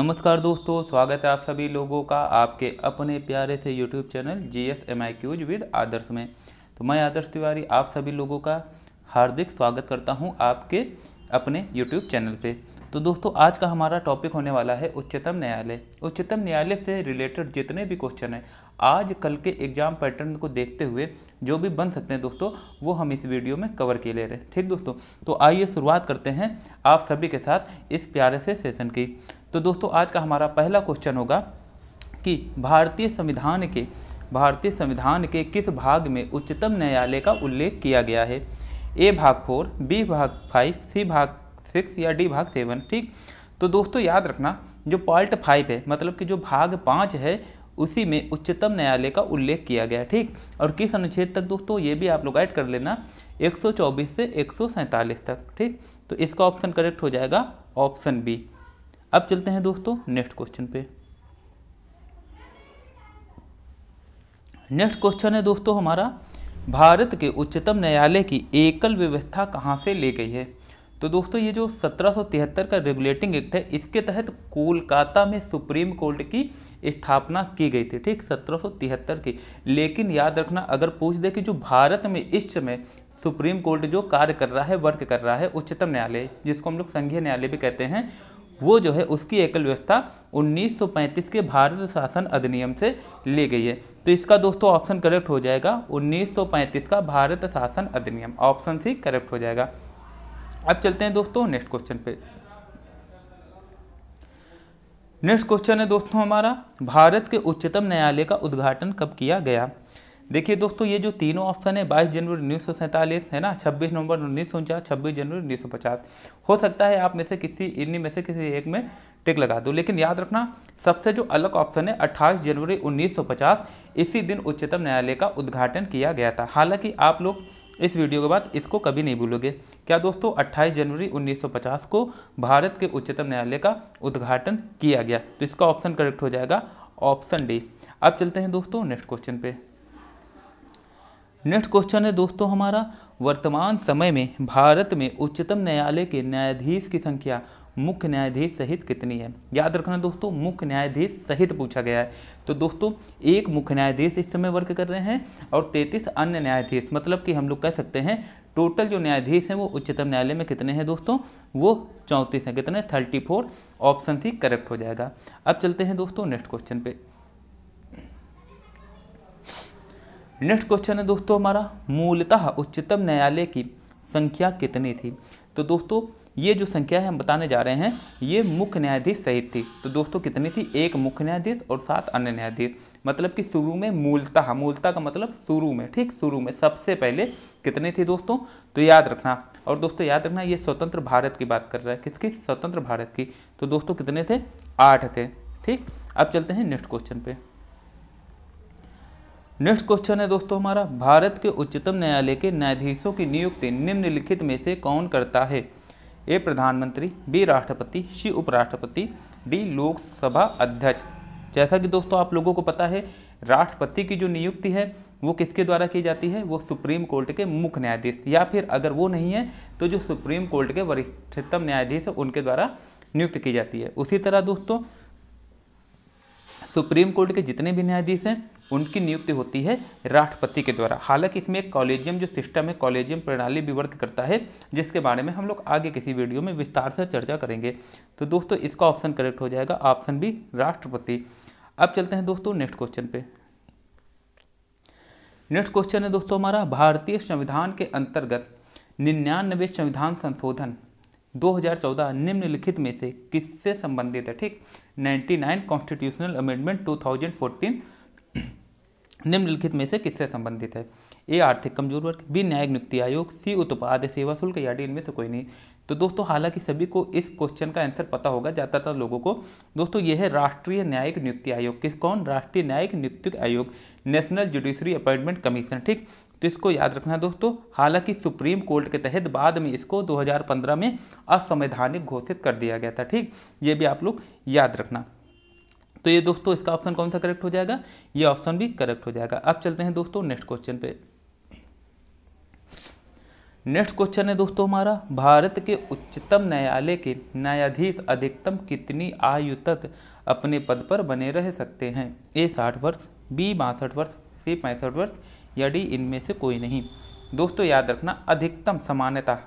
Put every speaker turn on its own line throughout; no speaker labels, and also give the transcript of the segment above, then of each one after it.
नमस्कार दोस्तों, स्वागत है आप सभी लोगों का आपके अपने प्यारे से यूट्यूब चैनल GSMIQs विद आदर्श में। तो मैं आदर्श तिवारी आप सभी लोगों का हार्दिक स्वागत करता हूं आपके अपने यूट्यूब चैनल पे। तो दोस्तों, आज का हमारा टॉपिक होने वाला है उच्चतम न्यायालय। उच्चतम न्यायालय से रिलेटेड जितने भी क्वेश्चन हैं आज कल के एग्जाम पैटर्न को देखते हुए जो भी बन सकते हैं दोस्तों, वो हम इस वीडियो में कवर किए ले रहे हैं। ठीक दोस्तों, तो आइए शुरुआत करते हैं आप सभी के साथ इस प्यारे से सेशन की। तो दोस्तों, आज का हमारा पहला क्वेश्चन होगा कि भारतीय संविधान के किस भाग में उच्चतम न्यायालय का उल्लेख किया गया है? ए भाग 4, बी भाग 5, सी भाग 6 या डी भाग 7। ठीक, तो दोस्तों याद रखना, जो पार्ट 5 है मतलब कि जो भाग 5 है उसी में उच्चतम न्यायालय का उल्लेख किया गया है। ठीक, और किस अनुच्छेद तक दोस्तों, ये भी आप लोग ऐड कर लेना, 124 से 147 तक। ठीक, तो इसका ऑप्शन करेक्ट हो जाएगा ऑप्शन बी। अब चलते हैं दोस्तों नेक्स्ट क्वेश्चन पे। नेक्स्ट क्वेश्चन है दोस्तों हमारा, भारत के उच्चतम न्यायालय की एकल व्यवस्था कहाँ से ली गई है? तो दोस्तों, ये जो 1773 का रेगुलेटिंग एक्ट है, इसके तहत कोलकाता में सुप्रीम कोर्ट की स्थापना की गई थी। ठीक, 1773 की। लेकिन याद रखना, अगर पूछ दे कि जो भारत में इस समय सुप्रीम कोर्ट जो कार्य कर रहा है, वर्क कर रहा है, उच्चतम न्यायालय जिसको हम लोग संघीय न्यायालय भी कहते हैं, वो जो है उसकी एकल व्यवस्था 1935 के भारत शासन अधिनियम से ली गई है। तो इसका दोस्तों ऑप्शन करेक्ट हो जाएगा 1935 का भारत शासन अधिनियम, ऑप्शन सी करेक्ट हो जाएगा। अब चलते हैं दोस्तों नेक्स्ट क्वेश्चन पे। नेक्स्ट क्वेश्चन है दोस्तों हमारा, भारत के उच्चतम न्यायालय का उद्घाटन कब किया गया? देखिए दोस्तों, ये जो तीनों ऑप्शन है 22 जनवरी 1947 है ना, 26 नवंबर 1949, 26 जनवरी 1950। हो सकता है आप में से इन्हीं में से किसी एक में टिक लगा दो, लेकिन याद रखना सबसे जो अलग ऑप्शन है 28 जनवरी 1950, इसी दिन उच्चतम न्यायालय का उद्घाटन किया गया था। हालांकि आप लोग इस वीडियो के बाद इसको कभी नहीं भूलोगे। क्या दोस्तों, 28 जनवरी 1950 को भारत के उच्चतम न्यायालय का उद्घाटन किया गया। तो इसका ऑप्शन करेक्ट हो जाएगा ऑप्शन डी। अब चलते हैं दोस्तों नेक्स्ट क्वेश्चन पे। नेक्स्ट क्वेश्चन है दोस्तों हमारा, वर्तमान समय में भारत में उच्चतम न्यायालय के न्यायाधीश की संख्या मुख्य न्यायाधीश सहित कितनी है? याद रखना दोस्तों, मुख्य न्यायाधीश सहित पूछा गया है। तो दोस्तों, एक मुख्य न्यायाधीश इस समय वर्क कर रहे हैं और 33 अन्य न्यायाधीश, मतलब कि हम लोग कह सकते हैं टोटल जो न्यायाधीश हैं वो उच्चतम न्यायालय में कितने हैं दोस्तों? वो 34 हैं। कितने? 34। ऑप्शन सी करेक्ट हो जाएगा। अब चलते हैं दोस्तों नेक्स्ट क्वेश्चन पे। नेक्स्ट क्वेश्चन है दोस्तों हमारा, मूलतः उच्चतम न्यायालय की संख्या कितनी थी? तो दोस्तों, ये जो संख्या है हम बताने जा रहे हैं, ये मुख्य न्यायाधीश सहित थी। तो दोस्तों कितनी थी? एक मुख्य न्यायाधीश और 7 अन्य न्यायाधीश। मतलब कि शुरू में मूलतः का मतलब शुरू में, ठीक, शुरू में सबसे पहले कितनी थी दोस्तों? तो याद रखना, और दोस्तों याद रखना, ये स्वतंत्र भारत की बात कर रहा है। किसकी? स्वतंत्र भारत की। तो दोस्तों कितने थे? 8 थे। ठीक, अब चलते हैं नेक्स्ट क्वेश्चन पे। नेक्स्ट क्वेश्चन है दोस्तों हमारा, भारत के उच्चतम न्यायालय के न्यायाधीशों की नियुक्ति निम्नलिखित में से कौन करता है? ए प्रधानमंत्री, बी राष्ट्रपति, सी उपराष्ट्रपति, डी लोकसभा अध्यक्ष। जैसा कि दोस्तों आप लोगों को पता है, राष्ट्रपति की जो नियुक्ति है वो किसके द्वारा की जाती है? वो सुप्रीम कोर्ट के मुख्य न्यायाधीश, या फिर अगर वो नहीं है तो जो सुप्रीम कोर्ट के वरिष्ठतम न्यायाधीश है उनके द्वारा नियुक्त की जाती है। उसी तरह दोस्तों, सुप्रीम कोर्ट के जितने भी न्यायाधीश हैं उनकी नियुक्ति होती है राष्ट्रपति के द्वारा। हालांकि इसमें एक कॉलेजियम जो सिस्टम है, कॉलेजियम प्रणाली भी वर्क करता है, जिसके बारे में हम लोग आगे किसी वीडियो में विस्तार से चर्चा करेंगे। तो दोस्तों इसका ऑप्शन करेक्ट हो जाएगा ऑप्शन बी, राष्ट्रपति। अब चलते हैं दोस्तों नेक्स्ट क्वेश्चन पे। नेक्स्ट क्वेश्चन है दोस्तों हमारा, भारतीय संविधान के अंतर्गत 99वें संविधान संशोधन 2014 निम्नलिखित में से किससे संबंधित है? ठीक, 99 कॉन्स्टिट्यूशनल अमेंडमेंट 2014 निम्नलिखित में से किससे संबंधित है? ए आर्थिक कमजोर वर्ग, बी न्यायिक नियुक्ति आयोग, सी उत्पाद सेवा शुल्क, या डी इनमें से कोई नहीं। तो दोस्तों हालांकि सभी को इस क्वेश्चन का आंसर पता होगा, ज़्यादातर लोगों को। दोस्तों ये है राष्ट्रीय न्यायिक नियुक्ति आयोग। किस? कौन? राष्ट्रीय न्यायिक नियुक्ति आयोग, नेशनल जुडिशरी अपॉइंटमेंट कमीशन। ठीक, तो इसको याद रखना दोस्तों। हालांकि सुप्रीम कोर्ट के तहत बाद में इसको 2015 में असंवैधानिक घोषित कर दिया गया था। ठीक, ये भी आप लोग याद रखना। तो ये दोस्तों इसका ऑप्शन कौन सा करेक्ट हो जाएगा? ये ऑप्शन भी करेक्ट हो जाएगा। अब चलते हैं दोस्तों नेक्स्ट क्वेश्चन पे। नेक्स्ट क्वेश्चन है दोस्तों हमारा, भारत के उच्चतम न्यायालय के न्यायाधीश अधिकतम कितनी आयु तक अपने पद पर बने रह सकते हैं? ए 60 वर्ष, बी 62 वर्ष, सी 65 वर्ष या डी इनमें से कोई नहीं। दोस्तों याद रखना, अधिकतम सामान्यतः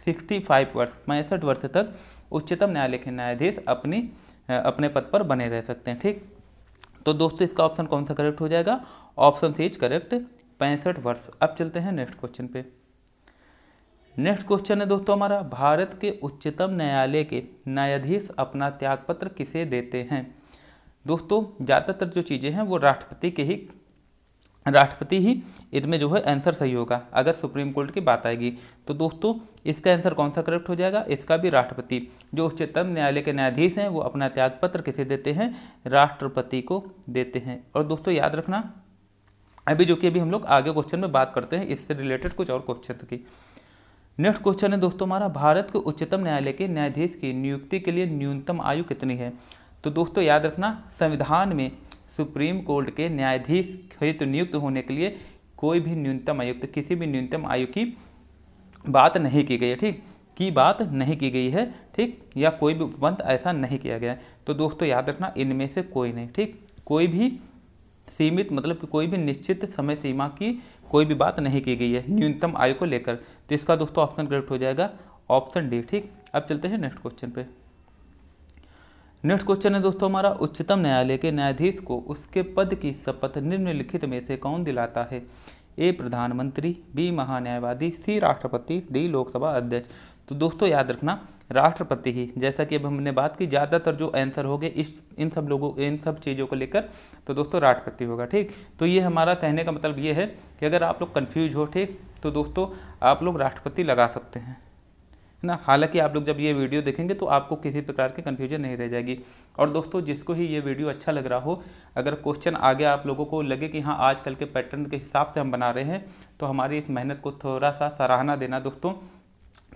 65 वर्ष 65 वर्ष तक उच्चतम न्यायालय के न्यायाधीश अपने पद पर बने रह सकते हैं। ठीक, तो दोस्तों इसका ऑप्शन कौन सा करेक्ट हो जाएगा? ऑप्शन सी इज करेक्ट, 65 वर्ष। अब चलते हैं नेक्स्ट क्वेश्चन पे। नेक्स्ट क्वेश्चन है दोस्तों हमारा, भारत के उच्चतम न्यायालय के न्यायाधीश अपना त्यागपत्र किसे देते हैं? दोस्तों ज़्यादातर जो चीज़ें हैं वो राष्ट्रपति ही इनमें जो है आंसर सही होगा अगर सुप्रीम कोर्ट की बात आएगी। तो दोस्तों इसका आंसर कौन सा करेक्ट हो जाएगा? इसका भी राष्ट्रपति। जो उच्चतम न्यायालय के न्यायाधीश हैं वो अपना त्यागपत्र किसे देते हैं? राष्ट्रपति को देते हैं। और दोस्तों याद रखना, अभी हम लोग आगे क्वेश्चन में बात करते हैं इससे रिलेटेड कुछ और क्वेश्चन की। नेक्स्ट क्वेश्चन है दोस्तों हमारा, भारत के उच्चतम न्यायालय के न्यायाधीश की नियुक्ति के लिए न्यूनतम आयु कितनी है? तो दोस्तों याद रखना, संविधान में सुप्रीम कोर्ट के न्यायाधीश हेतु नियुक्त होने के लिए कोई भी न्यूनतम आयु, किसी भी न्यूनतम आयु की बात नहीं की गई है। ठीक, की बात नहीं की गई है। ठीक, या कोई भी उपबंध ऐसा नहीं किया गया है। तो दोस्तों याद रखना, इनमें से कोई नहीं। ठीक, कोई भी सीमित मतलब कि कोई भी निश्चित समय सीमा की कोई भी बात नहीं की गई है न्यूनतम आयु को लेकर। तो इसका दोस्तों ऑप्शन करेक्ट हो जाएगा ऑप्शन डी। ठीक, अब चलते हैं नेक्स्ट क्वेश्चन पे। नेक्स्ट क्वेश्चन है दोस्तों हमारा, उच्चतम न्यायालय के न्यायाधीश को उसके पद की शपथ निम्नलिखित में से कौन दिलाता है? ए प्रधानमंत्री, बी महान्यायवादी, सी राष्ट्रपति, डी लोकसभा अध्यक्ष। तो दोस्तों याद रखना, राष्ट्रपति ही, जैसा कि अब हमने बात की, ज़्यादातर जो आंसर हो गए इन सब चीज़ों को लेकर, तो दोस्तों राष्ट्रपति होगा। ठीक, तो ये हमारा कहने का मतलब ये है कि अगर आप लोग कन्फ्यूज हो, ठीक, तो दोस्तों आप लोग राष्ट्रपति लगा सकते हैं, है ना। हालांकि आप लोग जब ये वीडियो देखेंगे तो आपको किसी प्रकार की कन्फ्यूजन नहीं रह जाएगी। और दोस्तों जिसको ही ये वीडियो अच्छा लग रहा हो, अगर क्वेश्चन आगे आप लोगों को लगे कि हाँ आजकल के पैटर्न के हिसाब से हम बना रहे हैं, तो हमारी इस मेहनत को थोड़ा सा सराहना देना दोस्तों,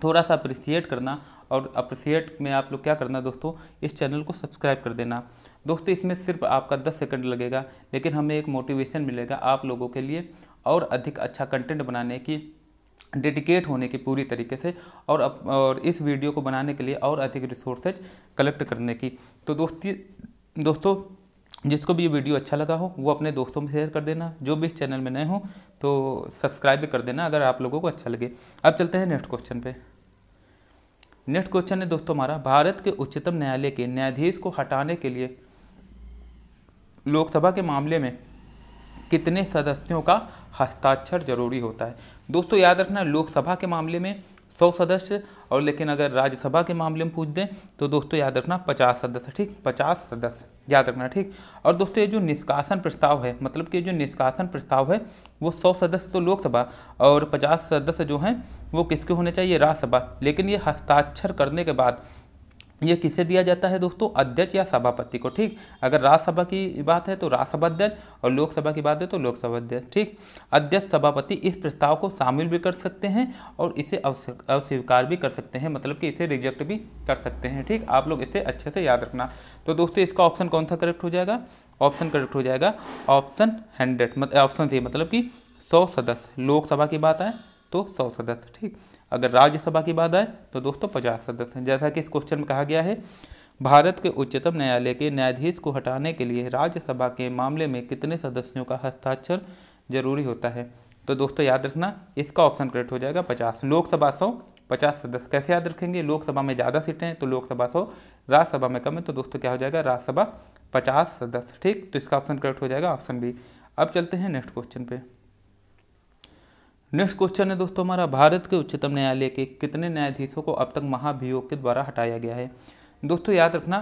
थोड़ा सा अप्रिसिएट करना। और अप्रिसिएट में आप लोग क्या करना दोस्तों, इस चैनल को सब्सक्राइब कर देना। दोस्तों इसमें सिर्फ आपका 10 सेकंड लगेगा, लेकिन हमें एक मोटिवेशन मिलेगा आप लोगों के लिए और अधिक अच्छा कंटेंट बनाने की, डेडिकेट होने की पूरी तरीके से, और इस वीडियो को बनाने के लिए और अधिक रिसोर्सेज कलेक्ट करने की। तो दोस्तों जिसको भी ये वीडियो अच्छा लगा हो वो अपने दोस्तों में शेयर कर देना। जो भी इस चैनल में नए हो तो सब्सक्राइब भी कर देना अगर आप लोगों को अच्छा लगे। अब चलते हैं नेक्स्ट क्वेश्चन पे। नेक्स्ट क्वेश्चन है दोस्तों हमारा, भारत के उच्चतम न्यायालय के न्यायाधीश को हटाने के लिए लोकसभा के मामले में कितने सदस्यों का हस्ताक्षर जरूरी होता है? दोस्तों याद रखना, लोकसभा के मामले में 100 सदस्य, और लेकिन अगर राज्यसभा के मामले में पूछ दें तो दोस्तों याद रखना 50 सदस्य। ठीक, 50 सदस्य याद रखना। ठीक, और दोस्तों ये जो निष्कासन प्रस्ताव है, मतलब कि जो निष्कासन प्रस्ताव है वो 100 सदस्य तो लोकसभा और 50 सदस्य जो हैं वो किसके होने चाहिए? राज्यसभा। लेकिन ये हस्ताक्षर करने के बाद ये किसे दिया जाता है दोस्तों? अध्यक्ष या सभापति को। ठीक, अगर राज्यसभा की बात है तो राज्यसभा अध्यक्ष, और लोकसभा की बात है तो लोकसभा अध्यक्ष। ठीक, अध्यक्ष सभापति इस प्रस्ताव को शामिल भी कर सकते हैं और इसे अस्वीकार भी कर सकते हैं, मतलब कि इसे रिजेक्ट भी कर सकते हैं। ठीक, आप लोग इसे अच्छे से याद रखना। तो दोस्तों इसका ऑप्शन कौन सा करेक्ट हो जाएगा? ऑप्शन करेक्ट हो जाएगा ऑप्शन 100, ऑप्शन सी, मतलब कि 100 सदस्य। लोकसभा की बात आए तो 100 सदस्य। ठीक, अगर राज्यसभा की बात आए तो दोस्तों 50 सदस्य। जैसा कि इस क्वेश्चन में कहा गया है, भारत के उच्चतम न्यायालय के न्यायाधीश को हटाने के लिए राज्यसभा के मामले में कितने सदस्यों का हस्ताक्षर जरूरी होता है? तो दोस्तों याद रखना, इसका ऑप्शन करेक्ट हो जाएगा 50। लोकसभा 100, 50 सदस्य। कैसे याद रखेंगे? लोकसभा में ज़्यादा सीटें हैं तो लोकसभा 100, राज्यसभा में कम है तो दोस्तों क्या हो जाएगा? राज्यसभा 50 सदस्य। ठीक, तो इसका ऑप्शन करेक्ट हो जाएगा ऑप्शन बी। अब चलते हैं नेक्स्ट क्वेश्चन पे। नेक्स्ट क्वेश्चन है दोस्तों हमारा, भारत के उच्चतम न्यायालय के कितने न्यायाधीशों को अब तक महाभियोग के द्वारा हटाया गया है? दोस्तों याद रखना,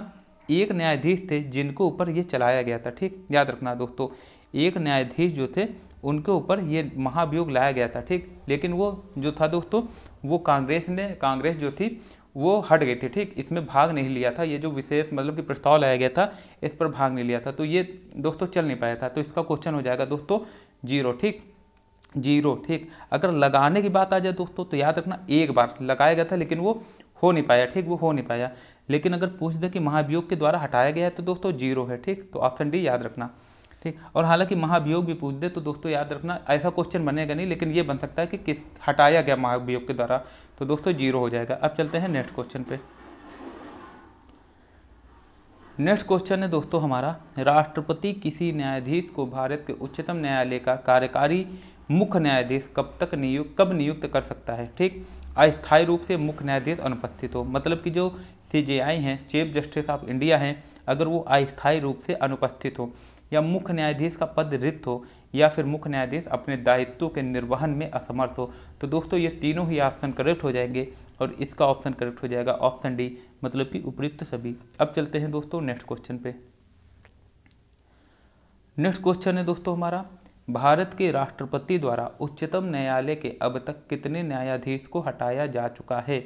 एक न्यायाधीश थे जिनको ऊपर ये चलाया गया था। ठीक, याद रखना दोस्तों, एक न्यायाधीश जो थे उनके ऊपर ये महाभियोग लाया गया था। ठीक, लेकिन वो जो था दोस्तों, वो कांग्रेस जो थी वो हट गई थी। ठीक, इसमें भाग नहीं लिया था। ये जो विशेष मतलब कि प्रस्ताव लाया गया था इस पर भाग नहीं लिया था, तो ये दोस्तों चल नहीं पाया था। तो इसका क्वेश्चन हो जाएगा दोस्तों 0। ठीक, 0। ठीक, अगर लगाने की बात आ जाए दोस्तों तो याद रखना, एक बार लगाया गया था लेकिन वो हो नहीं पाया। ठीक, वो हो नहीं पाया। लेकिन अगर पूछ दे कि महाभियोग के द्वारा हटाया गया है तो दोस्तों 0 है। ठीक, तो ऑप्शन डी याद रखना। ठीक। और हालांकि महाभियोग भी पूछ दे तो दोस्तों याद रखना ऐसा क्वेश्चन बनेगा नहीं, लेकिन ये बन सकता है कि किस हटाया गया महाभियोग के द्वारा, तो दोस्तों 0 हो जाएगा। अब चलते हैं नेक्स्ट क्वेश्चन पे। नेक्स्ट क्वेश्चन है दोस्तों हमारा, राष्ट्रपति किसी न्यायाधीश को भारत के उच्चतम न्यायालय का कार्यकारी मुख्य न्यायाधीश कब नियुक्त कर सकता है। ठीक, अस्थायी रूप से मुख्य न्यायाधीश अनुपस्थित हो, मतलब कि जो CJI हैं, चीफ जस्टिस ऑफ इंडिया हैं, अगर वो अस्थायी रूप से अनुपस्थित हो, या मुख्य न्यायाधीश का पद रिक्त हो, या फिर मुख्य न्यायाधीश अपने दायित्वों के निर्वहन में असमर्थ हो, तो दोस्तों ये तीनों ही ऑप्शन करेक्ट हो जाएंगे और इसका ऑप्शन करेक्ट हो जाएगा ऑप्शन डी, मतलब कि उपयुक्त सभी। अब चलते हैं दोस्तों नेक्स्ट क्वेश्चन पे। नेक्स्ट क्वेश्चन है दोस्तों हमारा, भारत के राष्ट्रपति द्वारा उच्चतम न्यायालय के अब तक कितने न्यायाधीश को हटाया जा चुका है।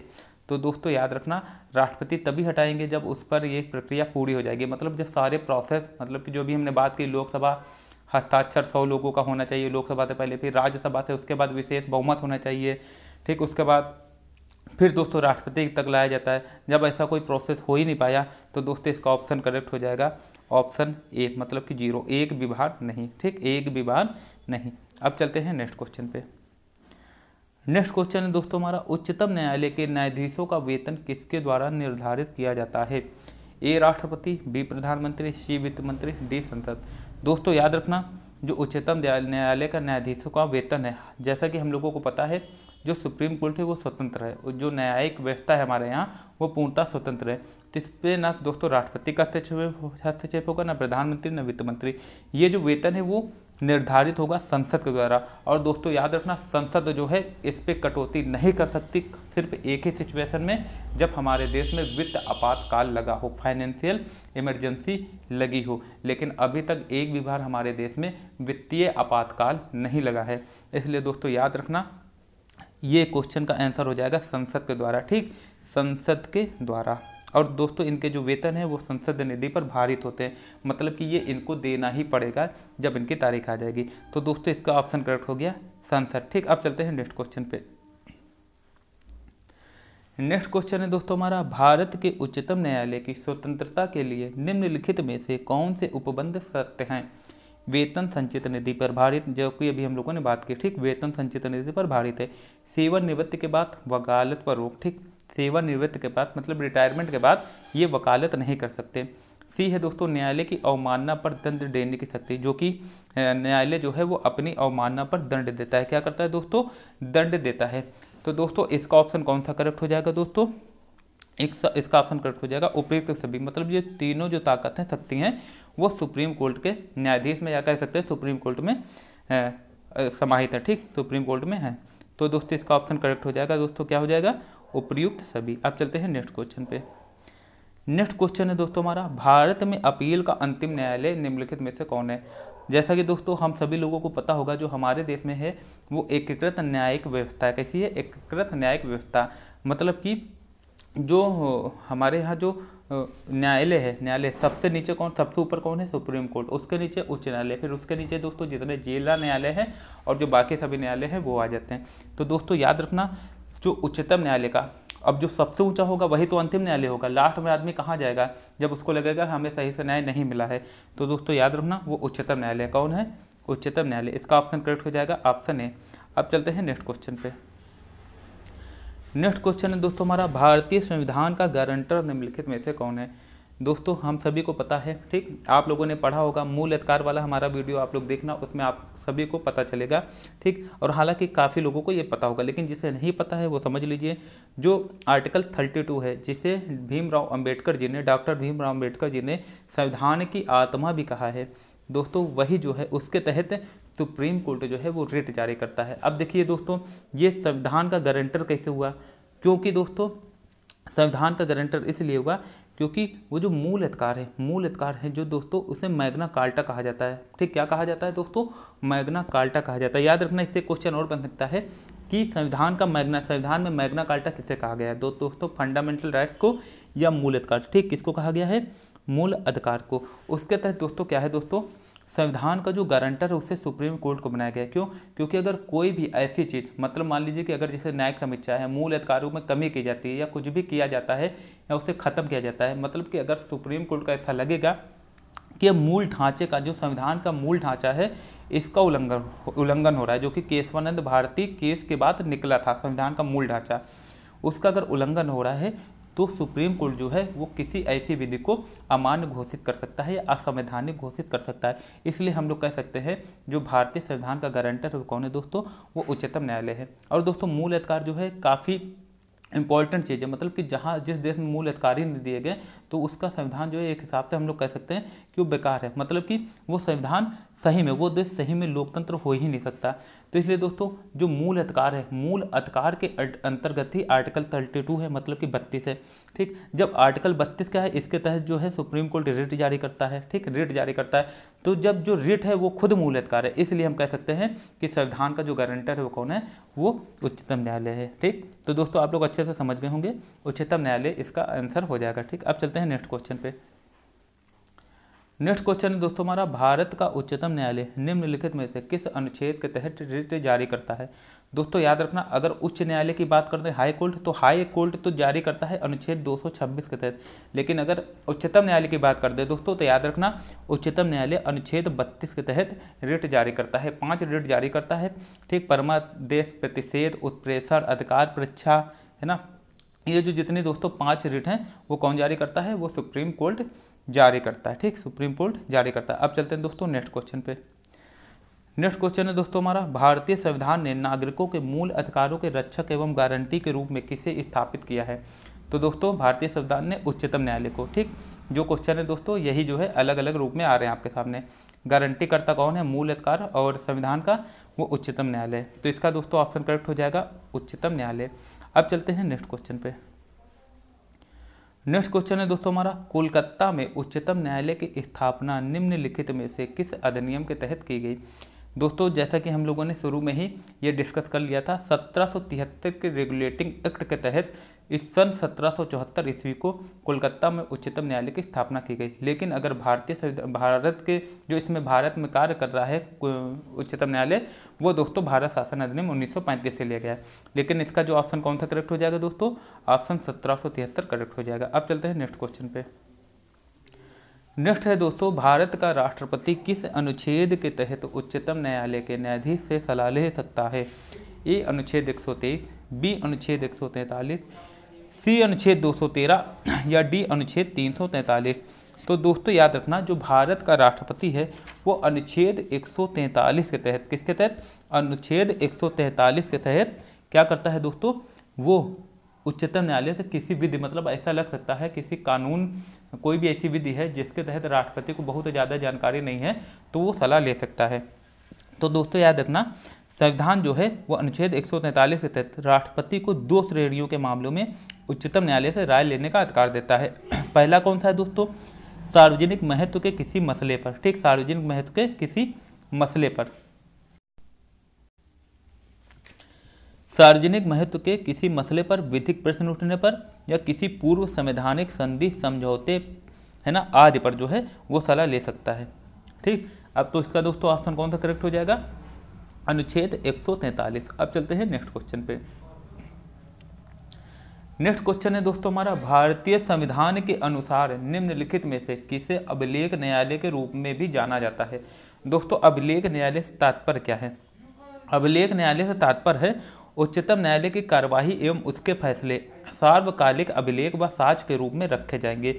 तो दोस्तों याद रखना, राष्ट्रपति तभी हटाएंगे जब उस पर ये प्रक्रिया पूरी हो जाएगी, मतलब जब सारे प्रोसेस, मतलब कि जो भी हमने बात की, लोकसभा हस्ताक्षर 100 लोगों का होना चाहिए लोकसभा से पहले, फिर राज्यसभा से, उसके बाद विशेष बहुमत होना चाहिए। ठीक, उसके बाद फिर दोस्तों राष्ट्रपति तक लाया जाता है। जब ऐसा कोई प्रोसेस हो ही नहीं पाया तो दोस्तों इसका ऑप्शन करेक्ट हो जाएगा ऑप्शन ए, मतलब कि 0, एक भी बार नहीं। ठीक, एक भी बार नहीं। अब चलते हैं नेक्स्ट क्वेश्चन पे। नेक्स्ट क्वेश्चन है दोस्तों हमारा, उच्चतम न्यायालय के न्यायाधीशों का वेतन किसके द्वारा निर्धारित किया जाता है। ए राष्ट्रपति, बी प्रधानमंत्री, सी वित्त मंत्री, डी संसद। दोस्तों याद रखना, जो उच्चतम न्यायालय का न्यायाधीशों का वेतन है, जैसा कि हम लोगों को पता है जो सुप्रीम कोर्ट है वो स्वतंत्र है और जो न्यायिक व्यवस्था है हमारे यहाँ वो पूर्णतः स्वतंत्र है। तो इस पर ना दोस्तों राष्ट्रपति का हस्तक्षेप होगा, ना प्रधानमंत्री, ना वित्त मंत्री। ये जो वेतन है वो निर्धारित होगा संसद के द्वारा। और दोस्तों याद रखना, संसद जो है इस पर कटौती नहीं कर सकती, सिर्फ एक ही सिचुएशन में, जब हमारे देश में वित्त आपातकाल लगा हो, फाइनेंशियल इमरजेंसी लगी हो। लेकिन अभी तक एक भी बार हमारे देश में वित्तीय आपातकाल नहीं लगा है। इसलिए दोस्तों याद रखना, ये क्वेश्चन का आंसर हो जाएगा संसद के द्वारा। ठीक, संसद के द्वारा। और दोस्तों इनके जो वेतन है वो संसद निधि पर भारित होते हैं, मतलब कि ये इनको देना ही पड़ेगा जब इनकी तारीख आ जाएगी। तो दोस्तों इसका ऑप्शन करेक्ट हो गया संसद। ठीक, अब चलते हैं नेक्स्ट क्वेश्चन पे। नेक्स्ट क्वेश्चन है दोस्तों हमारा, भारत के उच्चतम न्यायालय की स्वतंत्रता के लिए निम्नलिखित में से कौन से उपबंध शर्त हैं। वेतन संचित निधि पर भारित, जो कि अभी हम लोगों ने बात की। ठीक, वेतन संचित निधि पर भारित है। सेवानिवृत्ति के बाद वकालत पर रोक। ठीक, सेवानिवृत्ति के बाद मतलब रिटायरमेंट के बाद ये वकालत नहीं कर सकते। सी है दोस्तों, न्यायालय की अवमानना पर दंड देने की शक्ति, जो कि न्यायालय जो है वो अपनी अवमानना पर दंड देता है। क्या करता है दोस्तों, दंड देता है। तो दोस्तों इसका ऑप्शन कौन सा करेक्ट हो जाएगा दोस्तों, इसका ऑप्शन करेक्ट हो जाएगा उपयुक्त सभी, मतलब ये तीनों जो ताकतें शक्ति हैं वो सुप्रीम कोर्ट के न्यायाधीश में, या कह सकते हैं सुप्रीम कोर्ट में समाहित है। ठीक, सुप्रीम कोर्ट में है। तो दोस्तों इसका ऑप्शन करेक्ट हो जाएगा दोस्तों, क्या हो जाएगा, उपयुक्त सभी। अब चलते हैं नेक्स्ट क्वेश्चन पे। नेक्स्ट क्वेश्चन है दोस्तों हमारा, भारत में अपील का अंतिम न्यायालय निम्नलिखित में से कौन है। जैसा कि दोस्तों हम सभी लोगों को पता होगा, जो हमारे देश में है वो एकीकृत न्यायिक व्यवस्था है। कैसी है, एकीकृत न्यायिक व्यवस्था, मतलब कि जो हमारे यहाँ जो न्यायालय है, न्यायालय सबसे नीचे कौन, सबसे ऊपर कौन है, सुप्रीम कोर्ट, उसके नीचे उच्च न्यायालय, फिर उसके नीचे दोस्तों जितने जिला न्यायालय हैं और जो बाकी सभी न्यायालय हैं वो आ जाते हैं। तो दोस्तों याद रखना, जो उच्चतम न्यायालय का अब जो सबसे ऊंचा होगा वही तो अंतिम न्यायालय होगा। लास्ट में आदमी कहाँ जाएगा, जब उसको लगेगा हमें सही से न्याय नहीं मिला है। तो दोस्तों याद रखना, वो उच्चतम न्यायालय कौन है, उच्चतम न्यायालय। इसका ऑप्शन करेक्ट हो जाएगा ऑप्शन ए। अब चलते हैं नेक्स्ट क्वेश्चन पे। नेक्स्ट क्वेश्चन है दोस्तों हमारा, भारतीय संविधान का गारंटर निम्नलिखित में से कौन है। दोस्तों हम सभी को पता है, ठीक, आप लोगों ने पढ़ा होगा, मूल अधिकार वाला हमारा वीडियो आप लोग देखना, उसमें आप सभी को पता चलेगा। ठीक, और हालांकि काफ़ी लोगों को ये पता होगा, लेकिन जिसे नहीं पता है वो समझ लीजिए। जो आर्टिकल 32 है, जिसे भीमराव अंबेडकर जी ने, डॉक्टर भीमराव अंबेडकर जी ने संविधान की आत्मा भी कहा है दोस्तों, वही जो है उसके तहत सुप्रीम कोर्ट जो है वो रिट जारी करता है। अब देखिए दोस्तों, ये संविधान का गारंटर कैसे हुआ, क्योंकि दोस्तों संविधान का गारंटर इसलिए हुआ क्योंकि वो जो मूल अधिकार है, मूल अधिकार है जो दोस्तों, उसे मैग्ना कार्टा कहा जाता है। ठीक, क्या कहा जाता है दोस्तों, मैग्ना कार्टा कहा जाता है। याद रखना, इससे क्वेश्चन और बन सकता है कि संविधान में मैग्ना कार्टा किसे कहा गया है। दोस्तों फंडामेंटल राइट्स को या मूल अधिकार, ठीक, किसको कहा गया है, मूल अधिकार को। उसके तहत दोस्तों क्या है दोस्तों, संविधान का जो गारंटर है उसे सुप्रीम कोर्ट को बनाया गया। क्यों, क्योंकि अगर कोई भी ऐसी चीज़, मतलब मान लीजिए कि अगर जैसे न्यायिक समीक्षा है, मूल अधिकारों में कमी की जाती है या कुछ भी किया जाता है या उसे ख़त्म किया जाता है, मतलब कि अगर सुप्रीम कोर्ट का ऐसा लगेगा कि मूल ढांचे का, जो संविधान का मूल ढांचा है, इसका उल्लंघन हो रहा है, जो कि केशवानंद भारती केस के बाद निकला था संविधान का मूल ढांचा, उसका अगर उल्लंघन हो रहा है तो सुप्रीम कोर्ट जो है वो किसी ऐसी विधि को अमान्य घोषित कर सकता है या असंवैधानिक घोषित कर सकता है। इसलिए हम लोग कह सकते हैं जो भारतीय संविधान का गारंटर है वो कौन है दोस्तों, वो उच्चतम न्यायालय है। और दोस्तों मूल अधिकार जो है काफ़ी इंपॉर्टेंट चीज़ है, मतलब कि जहाँ जिस देश में मूल अधिकार ही नहीं दिए गए तो उसका संविधान जो है एक हिसाब से हम लोग कह सकते हैं कि वो बेकार है, मतलब कि वो संविधान सही में, वो देश सही में लोकतंत्र हो ही नहीं सकता। तो इसलिए दोस्तों जो मूल अधिकार है, मूल अधिकार के अंतर्गत ही आर्टिकल 32 है, मतलब कि 32 है। ठीक, जब आर्टिकल 32 क्या है, इसके तहत जो है सुप्रीम कोर्ट रिट जारी करता है। ठीक, रिट जारी करता है, तो जब जो रिट है वो खुद मूल अधिकार है, इसलिए हम कह सकते हैं कि संविधान का जो गारंटर है वो कौन है, वो उच्चतम न्यायालय है। ठीक, तो दोस्तों आप लोग अच्छे से समझ गए होंगे, उच्चतम न्यायालय इसका आंसर हो जाएगा। ठीक, अब चलते हैं नेक्स्ट क्वेश्चन पे। नेक्स्ट क्वेश्चन है दोस्तों हमारा, भारत का उच्चतम न्यायालय निम्नलिखित में से किस अनुच्छेद के तहत रिट जारी करता है। दोस्तों याद रखना, अगर उच्च न्यायालय की बात करते हैं हाई कोर्ट, तो हाई कोर्ट तो जारी करता है अनुच्छेद 226 के तहत, लेकिन अगर उच्चतम न्यायालय की बात करते हैं दोस्तों तो याद रखना उच्चतम न्यायालय अनुच्छेद 32 के तहत रिट जारी करता है। 5 रिट जारी करता है। ठीक, परमादेश, प्रतिषेध, उत्प्रेषण, अधिकार परीक्षा, है ना, ये जो जितने दोस्तों 5 रिट हैं वो कौन जारी करता है, वो सुप्रीम कोर्ट जारी करता है। ठीक, सुप्रीम कोर्ट जारी करता है। अब चलते हैं दोस्तों नेक्स्ट क्वेश्चन पे। नेक्स्ट क्वेश्चन है दोस्तों हमारा, भारतीय संविधान ने नागरिकों के मूल अधिकारों के रक्षक एवं गारंटी के रूप में किसे स्थापित किया है। तो दोस्तों भारतीय संविधान ने उच्चतम न्यायालय को, ठीक, जो क्वेश्चन है दोस्तों यही जो है अलग अलग रूप में आ रहे हैं आपके सामने। गारंटी करता कौन है, मूल अधिकार और संविधान का, वो उच्चतम न्यायालय। तो इसका दोस्तों ऑप्शन करेक्ट हो जाएगा उच्चतम न्यायालय। अब चलते हैं नेक्स्ट क्वेश्चन पे। नेक्स्ट क्वेश्चन है दोस्तों हमारा, कोलकाता में उच्चतम न्यायालय की स्थापना निम्नलिखित में से किस अधिनियम के तहत की गई। दोस्तों जैसा कि हम लोगों ने शुरू में ही ये डिस्कस कर लिया था, 1773 के रेगुलेटिंग एक्ट के तहत इस सन 1774 ईस्वी को कोलकाता में उच्चतम न्यायालय की स्थापना की गई। लेकिन अगर भारत के जो इसमें भारत में कार्य कर रहा है उच्चतम न्यायालय, वो दोस्तों भारत शासन अधिनियम 1935 से लिया गया है। लेकिन इसका जो ऑप्शन कौन सा करेक्ट हो जाएगा दोस्तों, ऑप्शन 1773 करेक्ट हो जाएगा। अब चलते हैं नेक्स्ट क्वेश्चन पे। नेक्स्ट है दोस्तों, भारत का राष्ट्रपति किस अनुच्छेद के तहत उच्चतम न्यायालय के न्यायाधीश से सलाह ले सकता है। ए अनुच्छेद 123, बी अनुच्छेद 143, सी अनुच्छेद 213 या डी अनुच्छेद 343। तो दोस्तों याद रखना, जो भारत का राष्ट्रपति है वो अनुच्छेद 143 के तहत, किसके तहत, अनुच्छेद 143 के तहत क्या करता है दोस्तों, वो उच्चतम न्यायालय से किसी विधि, मतलब ऐसा लग सकता है किसी कानून, कोई भी ऐसी विधि है जिसके तहत राष्ट्रपति को बहुत ज़्यादा जानकारी नहीं है तो वो सलाह ले सकता है। तो दोस्तों याद रखना, संविधान जो है वो अनुच्छेद 143 के तहत राष्ट्रपति को 2 श्रेणियों के मामलों में उच्चतम न्यायालय से राय लेने का अधिकार देता है। पहला कौन सा है दोस्तों, सार्वजनिक महत्व के किसी मसले पर। ठीक, सार्वजनिक महत्व के किसी मसले पर, सार्वजनिक महत्व के किसी मसले पर विधिक प्रश्न उठने पर या किसी पूर्व संवैधानिक संधि समझौते, है ना, आदि पर जो है वो सलाह ले सकता है। ठीक, अब तो इसका दोस्तों ऑप्शन कौन सा करेक्ट हो जाएगा, अनुच्छेद 143। अब चलते हैं नेक्स्ट क्वेश्चन पे। नेक्स्ट क्वेश्चन है दोस्तों हमारा, भारतीय संविधान के अनुसार निम्नलिखित में से किसे अभिलेख न्यायालय के रूप में भी जाना जाता है। दोस्तों अभिलेख न्यायालय से तात्पर्य क्या है, अभिलेख न्यायालय से तात्पर्य है उच्चतम न्यायालय की कार्यवाही एवं उसके फैसले सार्वकालिक अभिलेख व साक्ष्य के रूप में रखे जाएंगे।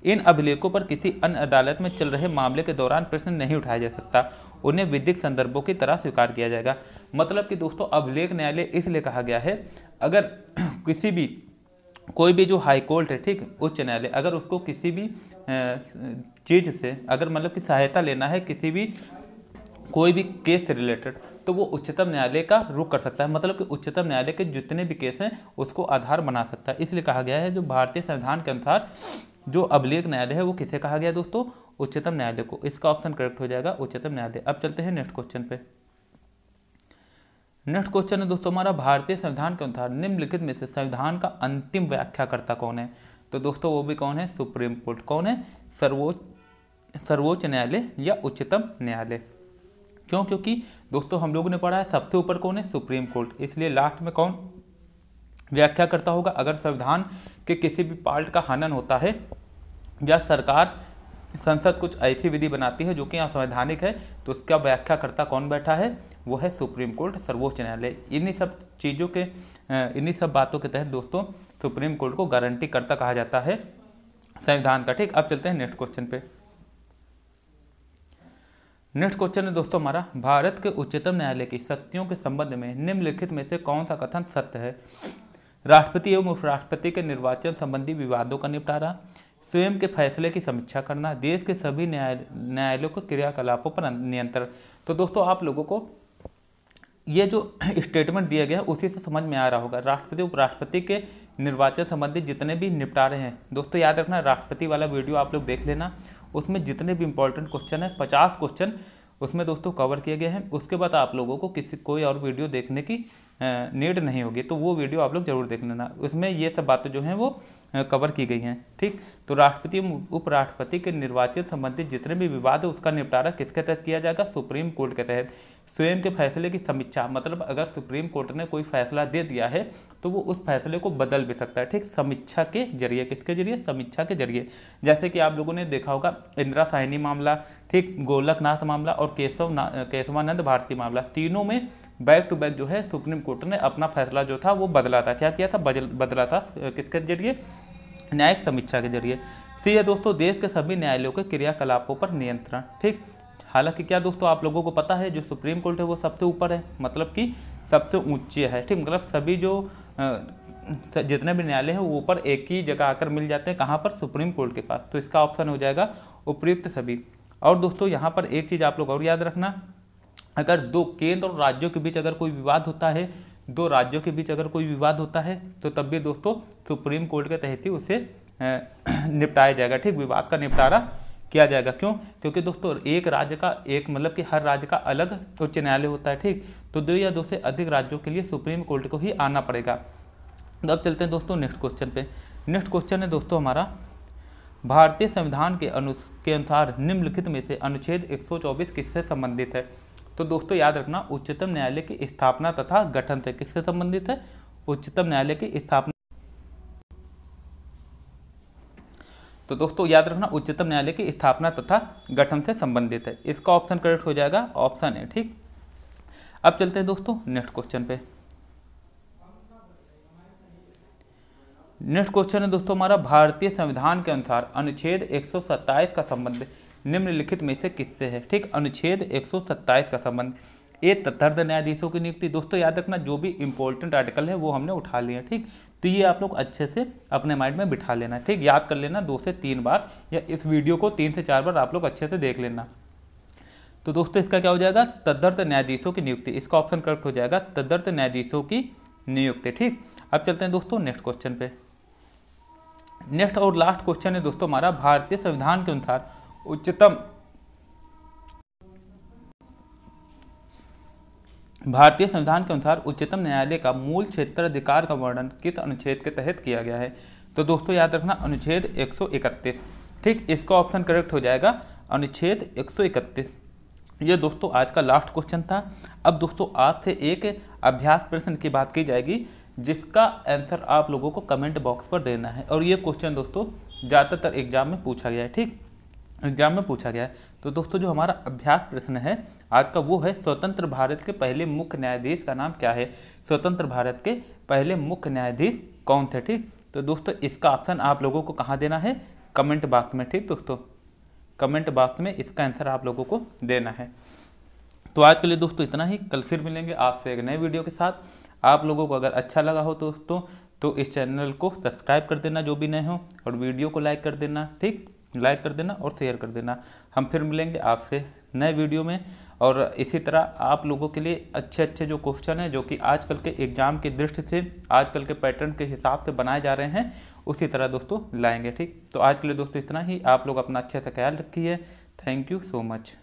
इन अभिलेखों पर किसी अन्य अदालत में चल रहे मामले के दौरान प्रश्न नहीं उठाया जा सकता, उन्हें विधिक संदर्भों की तरह स्वीकार किया जाएगा। मतलब कि दोस्तों अभिलेख न्यायालय इसलिए कहा गया है, अगर किसी भी कोई भी जो हाई कोर्ट है, ठीक, उच्च न्यायालय, अगर उसको किसी भी चीज़ से अगर मतलब कि सहायता लेना है किसी भी कोई भी केस से रिलेटेड, तो वो उच्चतम न्यायालय का रुख कर सकता है। मतलब कि उच्चतम न्यायालय के जितने भी केस हैं उसको आधार बना सकता है। इसलिए कहा गया है जो भारतीय संविधान के अनुसार जो अभिलेख न्यायालय है वो किसे कहा गया दोस्तों, उच्चतम न्यायालय को। इसका ऑप्शन करेक्ट हो जाएगा उच्चतम न्यायालय। अब चलते हैं नेक्स्ट क्वेश्चन पे। नेक्स्ट क्वेश्चन है दोस्तों हमारा, भारतीय संविधान के अनुसार निम्नलिखित में से संविधान का अंतिम व्याख्याकर्ता कौन है। तो दोस्तों वो भी कौन है, सुप्रीम कोर्ट। कौन है, सर्वोच्च न्यायालय या उच्चतम न्यायालय। क्यों, क्योंकि दोस्तों हम लोगों ने पढ़ा है सबसे ऊपर कौन है, सुप्रीम कोर्ट, इसलिए लास्ट में कौन व्याख्या करता होगा। अगर संविधान के किसी भी पार्ट का हनन होता है या सरकार संसद कुछ ऐसी विधि बनाती है जो कि असंवैधानिक है, तो उसका व्याख्याकर्ता कौन बैठा है, वो है सुप्रीम कोर्ट, सर्वोच्च न्यायालय। इन्हीं सब चीज़ों के इन्हीं सब बातों के तहत दोस्तों सुप्रीम कोर्ट को गारंटी करता कहा जाता है संविधान का। ठीक, अब चलते हैं नेक्स्ट क्वेश्चन पे। नेक्स्ट क्वेश्चन है दोस्तों हमारा, भारत के उच्चतम न्यायालय की शक्तियों के संबंध में निम्नलिखित में से कौन सा कथन सत्य है। राष्ट्रपति एवं उपराष्ट्रपति के निर्वाचन संबंधी विवादों का निपटारा, स्वयं के फैसले की समीक्षा करना, देश के सभी न्यायालयों के क्रियाकलापों पर नियंत्रण। तो दोस्तों आप लोगों को ये जो स्टेटमेंट दिया गया है उसी से समझ में आ रहा होगा, राष्ट्रपति उपराष्ट्रपति के निर्वाचन संबंधी जितने भी निपटारे हैं दोस्तों, याद रखना राष्ट्रपति वाला वीडियो आप लोग देख लेना, उसमें जितने भी इंपॉर्टेंट क्वेश्चन है 50 क्वेश्चन उसमें दोस्तों कवर किए गए हैं। उसके बाद आप लोगों को कोई और वीडियो देखने की नीड नहीं होगी, तो वो वीडियो आप लोग जरूर देख लेना, उसमें ये सब बातें जो हैं वो कवर की गई हैं। ठीक, तो राष्ट्रपति उपराष्ट्रपति के निर्वाचन संबंधित जितने भी विवाद है उसका निपटारा किसके तहत किया जाएगा, सुप्रीम कोर्ट के तहत। स्वयं के फैसले की समीक्षा, मतलब अगर सुप्रीम कोर्ट ने कोई फैसला दे दिया है तो वो उस फैसले को बदल भी सकता है। ठीक, समीक्षा के जरिए, किसके जरिए, समीक्षा के जरिए। जैसे कि आप लोगों ने देखा होगा इंदिरा साहनी मामला, ठीक, गोलकनाथ मामला और केशवानंद भारती मामला, तीनों में बैक टू बैक जो है सुप्रीम कोर्ट ने अपना फैसला जो था वो बदला था। क्या किया था, बदला था, किसके जरिए, न्यायिक समीक्षा के जरिए। सी है दोस्तों, देश के सभी न्यायालयों के क्रियाकलापों पर नियंत्रण। ठीक, हालांकि क्या दोस्तों आप लोगों को पता है जो सुप्रीम कोर्ट है वो सबसे ऊपर है, मतलब कि सबसे ऊंची है। ठीक, मतलब सभी जो जितने भी न्यायालय हैं वो ऊपर एक ही जगह आकर मिल जाते हैं, कहाँ पर, सुप्रीम कोर्ट के पास। तो इसका ऑप्शन हो जाएगा उपयुक्त सभी। और दोस्तों यहाँ पर एक चीज़ आप लोग और याद रखना, अगर दो केंद्र और राज्यों के बीच अगर कोई विवाद होता है, दो राज्यों के बीच अगर कोई विवाद होता है तो तब भी दोस्तों सुप्रीम कोर्ट के तहत ही उसे निपटाया जाएगा। ठीक, विवाद का निपटारा किया जाएगा। क्यों, क्योंकि दोस्तों एक राज्य का एक, मतलब कि हर राज्य का अलग उच्च न्यायालय होता है। ठीक, तो 2 या 2 से अधिक राज्यों के लिए सुप्रीम कोर्ट को ही आना पड़ेगा। तो अब चलते हैं दोस्तों नेक्स्ट क्वेश्चन पे। नेक्स्ट क्वेश्चन है दोस्तों हमारा, भारतीय संविधान के अनुसार निम्नलिखित में से अनुच्छेद 124 किससे संबंधित है। तो दोस्तों याद रखना, उच्चतम न्यायालय की स्थापना तथा गठन से, किससे संबंधित है, उच्चतम न्यायालय की स्थापना। तो दोस्तों याद रखना, उच्चतम न्यायालय की स्थापना तथा गठन से संबंधित है। इसका ऑप्शन करेक्ट हो जाएगा ऑप्शन है। ठीक, अब चलते हैं दोस्तों नेक्स्ट क्वेश्चन पे। नेक्स्ट क्वेश्चन है दोस्तों हमारा, भारतीय संविधान के अनुसार अनुच्छेद 127 का संबंध निम्नलिखित में से किससे है। ठीक, अनुच्छेद 127 का संबंध ए तथार्थ न्यायाधीशों की नियुक्ति। दोस्तों याद रखना, जो भी इंपॉर्टेंट आर्टिकल है वो हमने उठा लिए। ठीक, तो ये आप लोग अच्छे से अपने माइंड में बिठा लेना। ठीक, याद कर लेना 2 से 3 बार, या इस वीडियो को 3 से 4 बार आप लोग अच्छे से देख लेना। तो दोस्तों इसका क्या हो जाएगा, तदर्थ न्यायाधीशों की नियुक्ति। इसका ऑप्शन करेक्ट हो जाएगा तदर्थ न्यायाधीशों की नियुक्ति। ठीक, अब चलते हैं दोस्तों नेक्स्ट क्वेश्चन पे। नेक्स्ट और लास्ट क्वेश्चन है दोस्तों हमारा, भारतीय संविधान के अनुसार उच्चतम न्यायालय का मूल क्षेत्राधिकार का वर्णन किस अनुच्छेद के तहत किया गया है। तो दोस्तों याद रखना, अनुच्छेद 131। ठीक, इसका ऑप्शन करेक्ट हो जाएगा अनुच्छेद 131। ये दोस्तों आज का लास्ट क्वेश्चन था। अब दोस्तों आपसे एक अभ्यास प्रश्न की बात की जाएगी जिसका आंसर आप लोगों को कमेंट बॉक्स पर देना है, और ये क्वेश्चन दोस्तों ज़्यादातर एग्जाम में पूछा गया है। ठीक, एग्जाम में पूछा गया है। तो दोस्तों जो हमारा अभ्यास प्रश्न है आज का वो है, स्वतंत्र भारत के पहले मुख्य न्यायाधीश का नाम क्या है। स्वतंत्र भारत के पहले मुख्य न्यायाधीश कौन थे। ठीक, तो दोस्तों इसका ऑप्शन आप लोगों को कहाँ देना है, कमेंट बॉक्स में। ठीक दोस्तों, कमेंट बॉक्स में इसका आंसर आप लोगों को देना है। तो आज के लिए दोस्तों इतना ही, कल फिर मिलेंगे आपसे एक नए वीडियो के साथ। आप लोगों को अगर अच्छा लगा हो दोस्तों तो इस चैनल को सब्सक्राइब कर देना जो भी नए हो, और वीडियो को लाइक कर देना। ठीक, लाइक कर देना और शेयर कर देना। हम फिर मिलेंगे आपसे नए वीडियो में, और इसी तरह आप लोगों के लिए अच्छे अच्छे जो क्वेश्चन हैं जो कि आजकल के एग्ज़ाम की दृष्टि से, आजकल के पैटर्न के हिसाब से बनाए जा रहे हैं, उसी तरह दोस्तों लाएंगे। ठीक, तो आज के लिए दोस्तों इतना ही। आप लोग अपना अच्छे से ख्याल रखिए। Thank you so much.